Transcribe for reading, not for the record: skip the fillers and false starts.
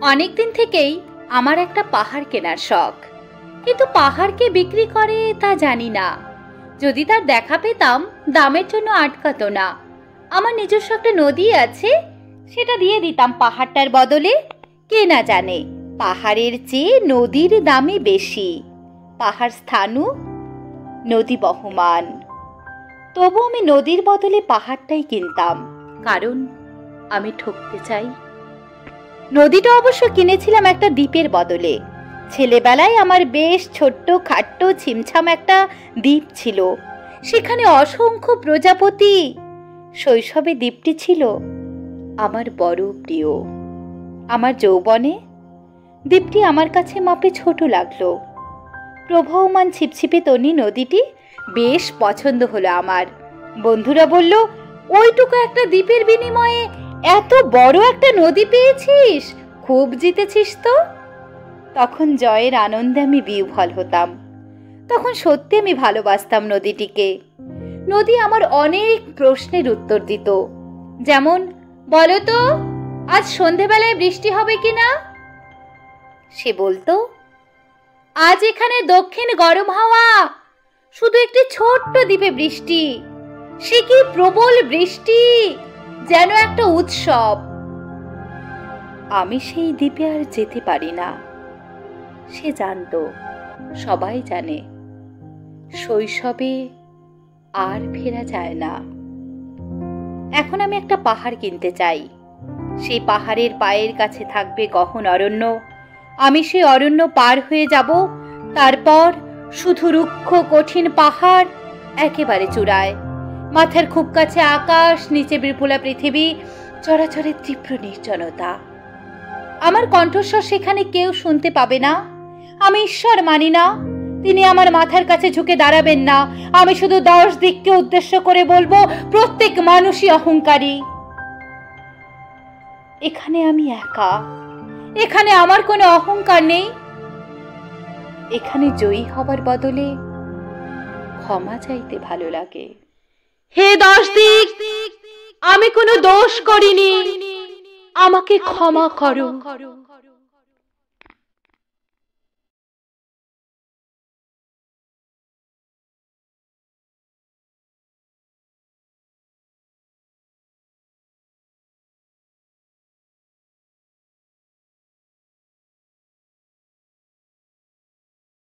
অনেক দিন থেকেই আমার একটা পাহাড় কেনার শখ, কিন্তু পাহাড় কে বিক্রি করে তা জানি না। যদি তার দেখা পেতাম দামের জন্য আটকাতো না। আমার নিজস্ব একটা নদী আছে, সেটা দিয়ে দিতাম পাহাড়টার বদলে। কে না জানে পাহাড়ের চেয়ে নদীর দামই বেশি। পাহাড় স্থানু, নদী বহমান। তবু আমি নদীর বদলে পাহাড়টাই কিনতাম, কারণ আমি ঠকতে চাই। নদীটা অবশ্য কিনেছিলাম একটা দ্বীপের বদলে। ছেলেবেলায় আমার বেশ ছোট্ট খাট্ট ছিমছাম একটা দ্বীপ ছিল, সেখানে অসংখ্য প্রজাপতি। শৈশবে দ্বীপটি ছিল আমার বড় প্রিয়। আমার যৌবনে দ্বীপটি আমার কাছে মাপে ছোট লাগলো। প্রবাহমান ছিপছিপে তনি নদীটি বেশ পছন্দ হলো আমার। বন্ধুরা বলল, ওইটুকু একটা দ্বীপের বিনিময়ে এত বড় একটা নদী পেয়েছিস, খুব জিতেছিস তো। তখন জয়ের আনন্দে আমি বিহ্বল হতাম। তখন সত্যি আমি ভালোবাসতাম নদীটিকে। নদী আমার অনেক প্রশ্নের উত্তর দিত, যেমন, বলো তো আজ সন্ধেবেলায় বৃষ্টি হবে কিনা। সে বলতো, আজ এখানে দক্ষিণ গরম হাওয়া, শুধু একটি ছোট্ট দ্বীপে বৃষ্টি, সে কি প্রবল বৃষ্টি, যেন একটা উৎসব। আমি সেই দ্বীপে আর যেতে পারি না। সে জানতো, সবাই জানে, শৈশবে আর ফেরা যায় না। এখন আমি একটা পাহাড় কিনতে চাই। সেই পাহাড়ের পায়ের কাছে থাকবে গহন অরণ্য। আমি সেই অরণ্য পার হয়ে যাব, তারপর শুধু রুক্ষ কঠিন পাহাড়, একেবারে চূড়ায়। মাথার খুব কাছে আকাশ, নিচে বিপুলা পৃথিবী, চরাচরের তীব্র নির্জনতা। আমার কণ্ঠস্বর সেখানে কেউ শুনতে পাবে না। আমি ঈশ্বর মানি না, তিনি আমার মাথার কাছে ঝুঁকে দাঁড়াবেন না। আমি শুধু 10 দিককে উদ্দেশ্য করে বলবো, প্রত্যেক মানুষই অহংকারী। এখানে আমি একা, এখানে আমার কোনো অহংকার নেই। এখানে জয়ী হবার বদলে ক্ষমা চাইতে ভালো লাগে। হে 10 দিক, আমি কোনো দোষ করিনি, আমাকে ক্ষমা করো।